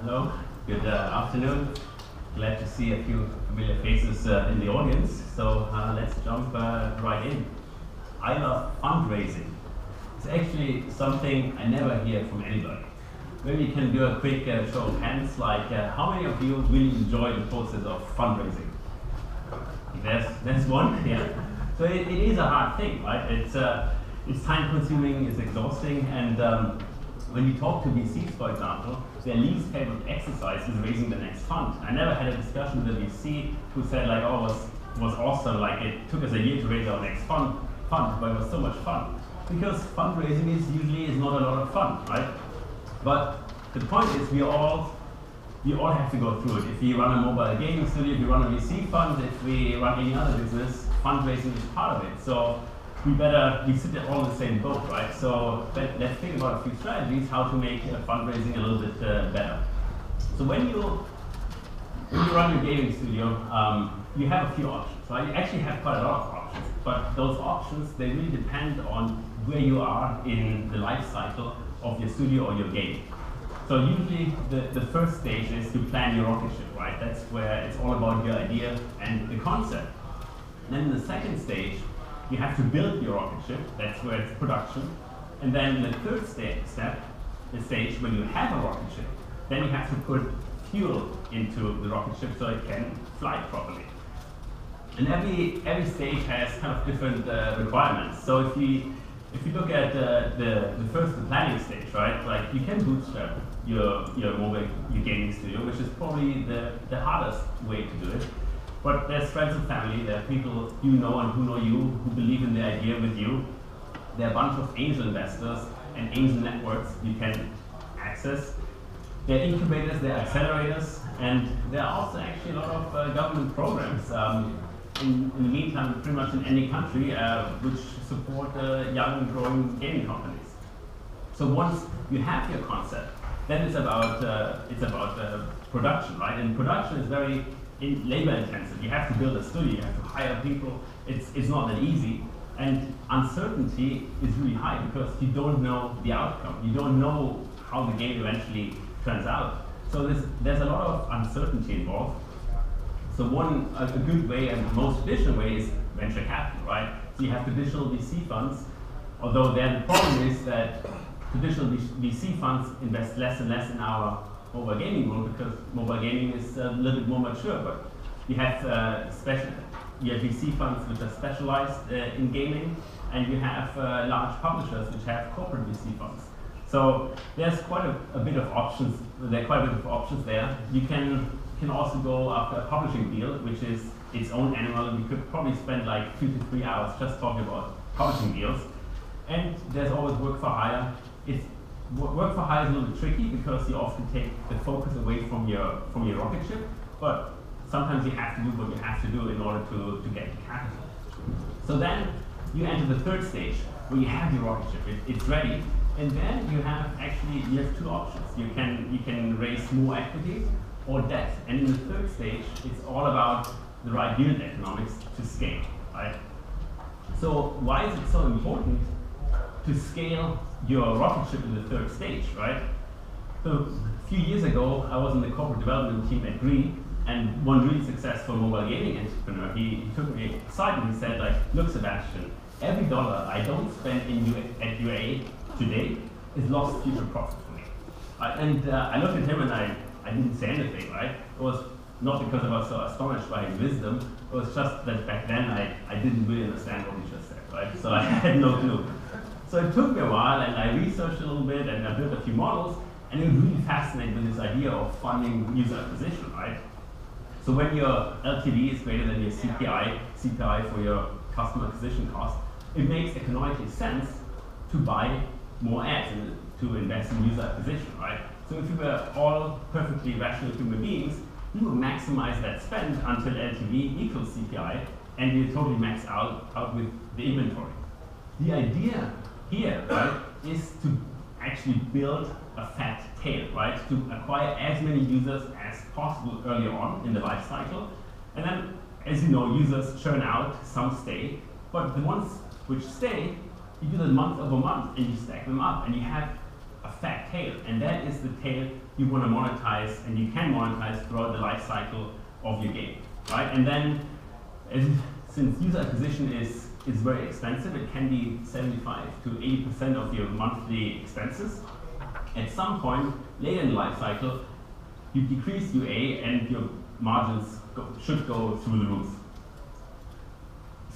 Hello, good afternoon. Glad to see a few familiar faces in the audience. So let's jump right in. I love fundraising. It's actually something I never hear from anybody. Maybe you can do a quick show of hands, like how many of you really enjoy the process of fundraising? There's one, yeah. So it is a hard thing, right? It's time-consuming, it's exhausting, and when you talk to VCs, for example, their least favorite exercise is raising the next fund. I never had a discussion with a VC who said like, oh, it was awesome, like it took us a year to raise our next fund, but it was so much fun. Because fundraising usually not a lot of fun, right? But the point is we all have to go through it. If you run a mobile gaming studio, if you run a VC fund, if we run any other business, fundraising is part of it. So we sit all in the same boat, right? So let's think about a few strategies how to make fundraising a little bit better. So when you run your gaming studio, you have a few options, right? You actually have quite a lot of options, but those options, they really depend on where you are in the life cycle of your studio or your game. So usually the first stage is to plan your rocket ship, right? That's where it's all about your idea and the concept. And then in the second stage, you have to build your rocket ship. That's where it's production. And then the third step, the stage when you have a rocket ship, then you have to put fuel into the rocket ship so it can fly properly. And every stage has kind of different requirements. So if you look at the planning stage, right? Like you can bootstrap your gaming studio, which is probably the hardest way to do it. But there's friends and family, there are people you know and who know you, who believe in the idea with you. There are a bunch of angel investors and angel networks you can access. There are incubators, there are accelerators, and there are also actually a lot of government programs in the meantime, pretty much in any country, which support young and growing gaming companies. So once you have your concept, then it's about production, right? And production is very labor intensive. You have to build a studio, you have to hire people. It's not that easy, and uncertainty is really high because you don't know the outcome. You don't know how the game eventually turns out. So there's a lot of uncertainty involved. So a good way and most traditional way is venture capital, right? So you have traditional VC funds, although then the problem is that traditional VC funds invest less and less in our mobile gaming world because mobile gaming is a little bit more mature, but you have VC funds which are specialized in gaming, and you have large publishers which have corporate VC funds. So there's quite a bit of options. There are quite a bit of options there. You can also go after a publishing deal, which is its own animal. We could probably spend like 2 to 3 hours just talking about publishing deals. And there's always work for hire. Work for hire is a little bit tricky because you often take the focus away from your rocket ship, but sometimes you have to do what you have to do in order to get the capital. So then you enter the third stage where you have your rocket ship, it's ready, and then you have two options. You can raise more equity or debt, and in the third stage it's all about the right unit economics to scale, right? So why is it so important to scale your rocket ship in the third stage, right? So a few years ago, I was in the corporate development team at Green, and one really successful mobile gaming entrepreneur, he took me aside and he said, like, look, Sebastian, every dollar I don't spend at UA today is lost future profit for me. I looked at him and I didn't say anything, right? It was not because I was so astonished by his wisdom, it was just that back then I didn't really understand what he just said, right? So I had no clue. So it took me a while, and I researched a little bit, and I built a few models, and it was really fascinating with this idea of funding user acquisition, right? So when your LTV is greater than your CPI for your customer acquisition cost, it makes economically sense to buy more ads and to invest in user acquisition, right? So if you were all perfectly rational human beings, you would maximize that spend until LTV equals CPI, and you totally max out with the inventory. The idea here, right, is to actually build a fat tail, right? To acquire as many users as possible early on in the life cycle. And then, as you know, users churn out, some stay, but the ones which stay, you do that month over month and you stack them up and you have a fat tail. And that is the tail you want to monetize, and you can monetize throughout the life cycle of your game, right? And then, since user acquisition is very expensive, it can be 75 to 80% of your monthly expenses. At some point later in the life cycle, you decrease UA and your margins should go through the roof.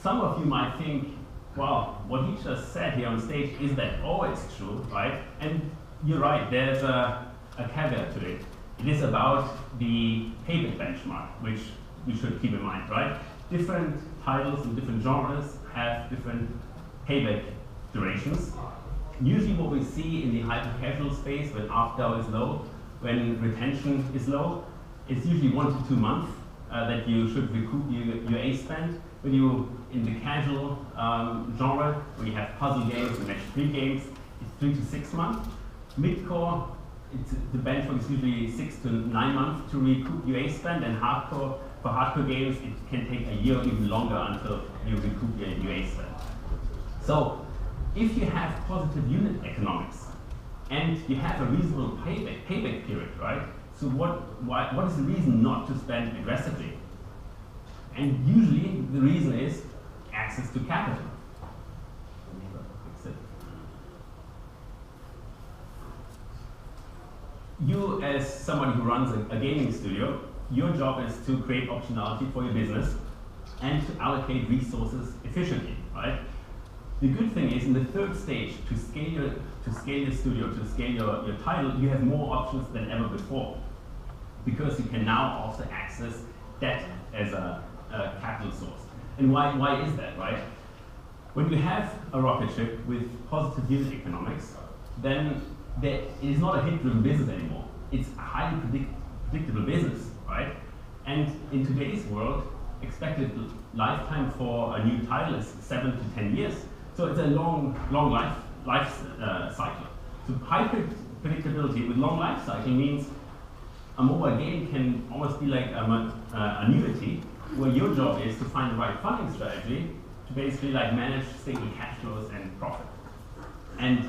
Some of you might think, well, what he just said here on stage, is that always true, right? And you're right, there's a caveat to it. It is about the payback benchmark, which we should keep in mind, right? Different titles and different genres have different payback durations. Usually what we see in the hyper-casual space when ARPDAU is low, when retention is low, it's usually 1 to 2 months that you should recoup your A spend. When you, in the casual genre, where you have puzzle games and match-3 games, it's 3 to 6 months. Mid-core, the benchmark is usually 6 to 9 months to recoup your A spend, and hardcore, for hardcore games, it can take a year or even longer until you recoup your UA spend. So, if you have positive unit economics and you have a reasonable payback period, right? So what is the reason not to spend aggressively? And usually the reason is access to capital. You, as somebody who runs a gaming studio, your job is to create optionality for your business and to allocate resources efficiently, right? The good thing is, in the third stage, to scale your studio, to scale your title, you have more options than ever before, because you can now also access debt as a capital source. And why is that, right? When you have a rocket ship with positive unit economics, then it is not a hit-driven business anymore. It's a highly predictable business, right? And in today's world, expected lifetime for a new title is 7 to 10 years. So it's a long life cycle. So high predictability with long life cycle means a mobile game can almost be like an annuity, where your job is to find the right funding strategy to basically like manage stable cash flows and profit. And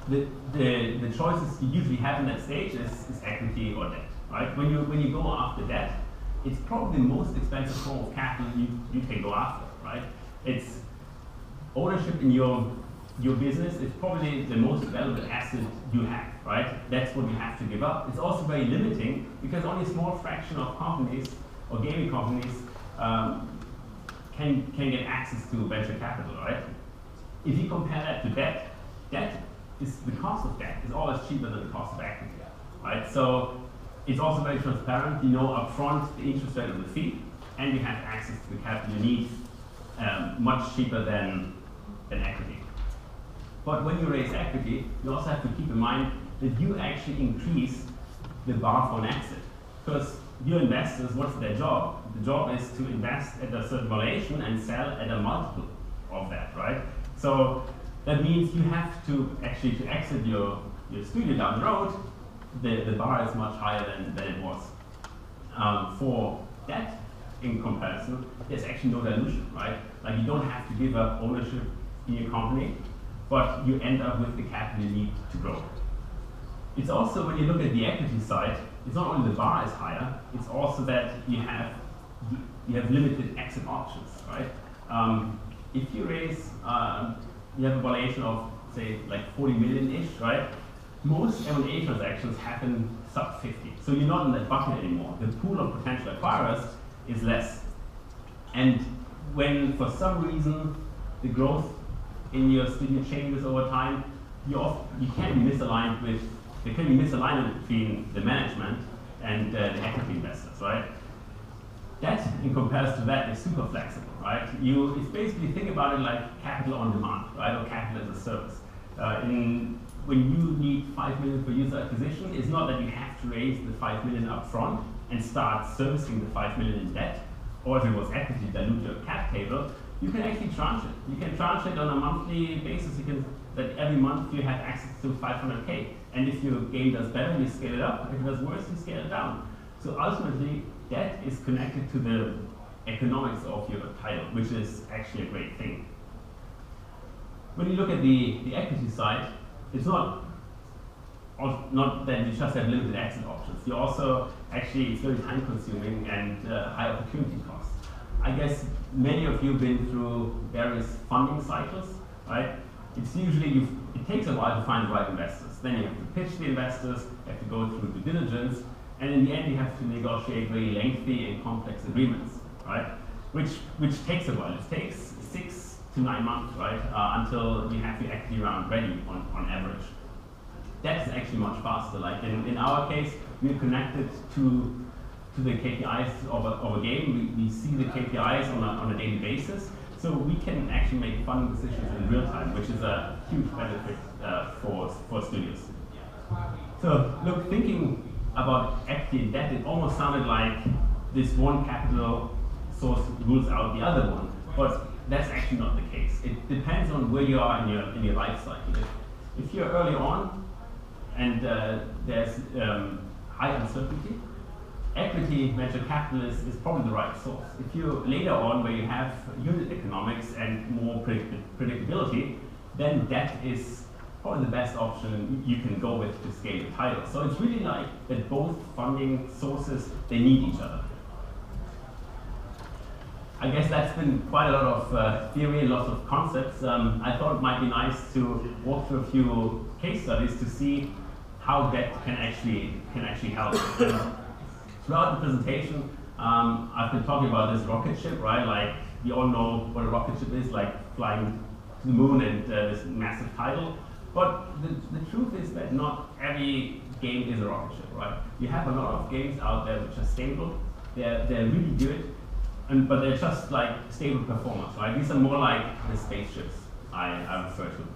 the choices you usually have in that stage is equity or debt, right? When you go after debt, it's probably the most expensive form of capital you can go after, right? It's ownership in your business is probably the most valuable asset you have, right? That's what you have to give up. It's also very limiting because only a small fraction of companies or gaming companies can get access to venture capital, right? If you compare that to debt is the cost of debt is always cheaper than the cost of equity, right? So it's also very transparent. You know upfront the interest rate of the fee, and you have access to the capital you need much cheaper than equity. But when you raise equity, you also have to keep in mind that you actually increase the bar for an exit. Because your investors, what's their job? The job is to invest at a certain valuation and sell at a multiple of that, right? So that means you have to actually, to exit your studio down the road, the bar is much higher than it was. For debt, in comparison, there's actually no dilution, right? Like you don't have to give up ownership in your company, but you end up with the capital you need to grow. It's also, when you look at the equity side, it's not only the bar is higher, it's also that you have limited exit options, right? If you raise, you have a valuation of, say, like 40 million-ish, right? Most M&A transactions happen sub 50. So you're not in that bucket anymore. The pool of potential acquirers is less. And when, for some reason, the growth in your studio changes over time, you can be misaligned with, there can be misalignment between the management and the equity investors, right? That, in comparison to that, is super flexible, right? It's basically, think about it like capital on demand, right? Or capital as a service. When you need 5 million for user acquisition, it's not that you have to raise the 5 million up front and start servicing the 5 million in debt, or if it was equity, dilute your cap table. You can actually tranche it. You can tranche it on a monthly basis. That every month you have access to 500K. And if your game does better, you scale it up. If it does worse, you scale it down. So ultimately, debt is connected to the economics of your title, which is actually a great thing. When you look at the equity side, it's not not that you just have limited exit options. You also actually, it's very time consuming and high opportunity cost. I guess many of you have been through various funding cycles, right? It's usually, it takes a while to find the right investors. Then you have to pitch the investors, you have to go through due diligence, and in the end you have to negotiate very lengthy and complex agreements, right? Which takes a while. It takes 6 to 9 months, right? Until you have your equity round ready on average. That's actually much faster. Like in our case, we're connected to the KPIs of a game. We see the KPIs on a daily basis. So we can actually make funding decisions in real time, which is a huge benefit for studios. So look, thinking about equity and debt, it almost sounded like this one capital source rules out the other one, but that's actually not the case. It depends on where you are in your life cycle. If you're early on and there's high uncertainty, equity venture capital is probably the right source. If you're later on where you have unit economics and more predictability, then debt is probably the best option you can go with to scale your title. So it's really like that both funding sources, they need each other. I guess that's been quite a lot of theory and lots of concepts. I thought it might be nice to walk through a few case studies to see how debt can actually help. Throughout the presentation, I've been talking about this rocket ship, right? Like, we all know what a rocket ship is, like flying to the moon and this massive title. But the truth is that not every game is a rocket ship, right? You have a lot of games out there which are stable. They're really good, but they're just like stable performers, right? These are more like the spaceships I refer to,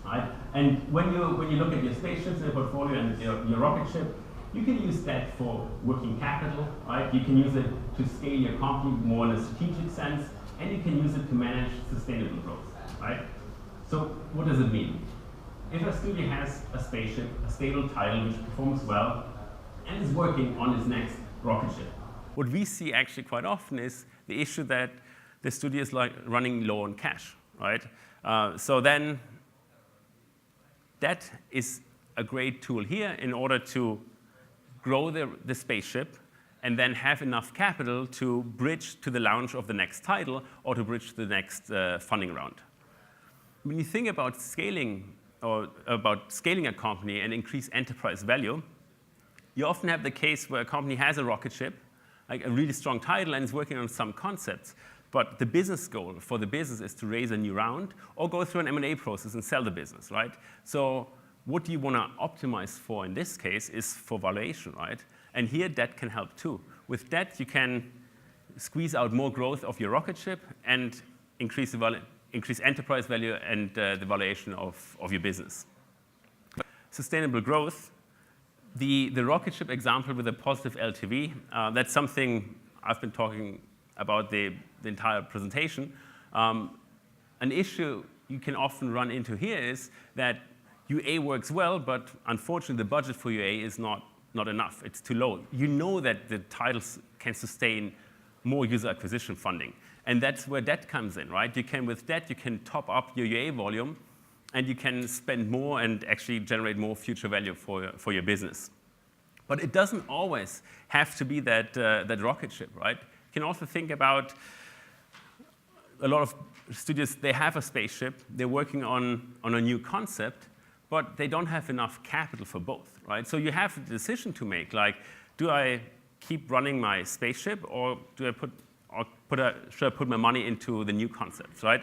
right? And when you look at your spaceships in your portfolio and your rocket ship, you can use that for working capital, right? You can use it to scale your company more in a strategic sense, and you can use it to manage sustainable growth, right? So what does it mean? If a studio has a spaceship, a stable title which performs well, and is working on its next rocket ship, what we see actually quite often is the issue that the studio is like running low on cash, right? So then that is a great tool here in order to grow the spaceship and then have enough capital to bridge to the launch of the next title or to bridge to the next funding round. When you think about scaling a company and increase enterprise value, you often have the case where a company has a rocket ship, like a really strong title, and is working on some concepts. But the business goal for the business is to raise a new round or go through an M&A process and sell the business, right? So what you want to optimize for in this case is for valuation, right? And here debt can help too. With debt, you can squeeze out more growth of your rocket ship and increase enterprise value and the valuation of your business. Sustainable growth, the rocket ship example with a positive LTV, that's something I've been talking about the entire presentation. An issue you can often run into here is that UA works well, but unfortunately the budget for UA is not enough. It's too low. You know that the titles can sustain more user acquisition funding. And that's where debt comes in, right? With debt, you can top up your UA volume, and you can spend more and actually generate more future value for your business. But it doesn't always have to be that rocket ship, right? You can also think about a lot of studios, they have a spaceship, they're working on a new concept, but they don't have enough capital for both, right? So you have a decision to make, like, do I keep running my spaceship, or should I put my money into the new concepts, right?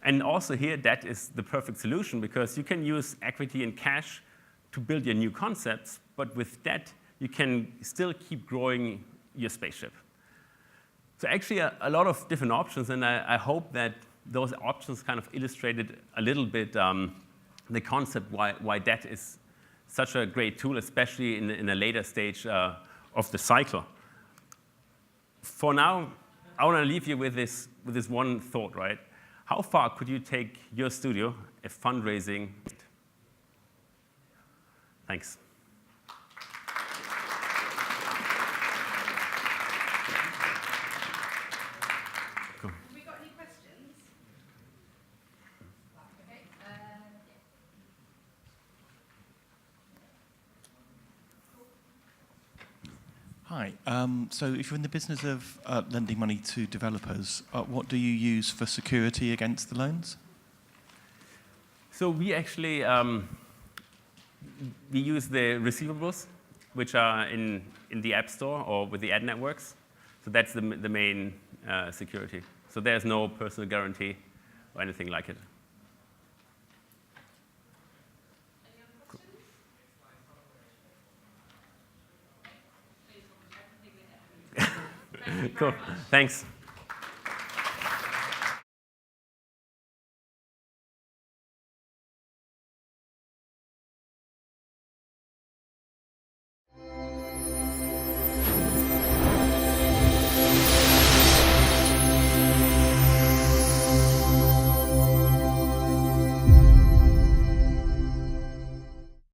And also here, debt is the perfect solution, because you can use equity and cash to build your new concepts, but with debt, you can still keep growing your spaceship. So actually, a lot of different options, and I hope that those options kind of illustrated a little bit the concept why debt is such a great tool, especially in a later stage of the cycle. For now, I want to leave you with this one thought, right? How far could you take your studio if fundraising? Thanks. Hi. So if you're in the business of lending money to developers, what do you use for security against the loans? So we actually we use the receivables, which are in the App Store or with the ad networks. So that's the main security. So there's no personal guarantee or anything like it. Cool. Thanks.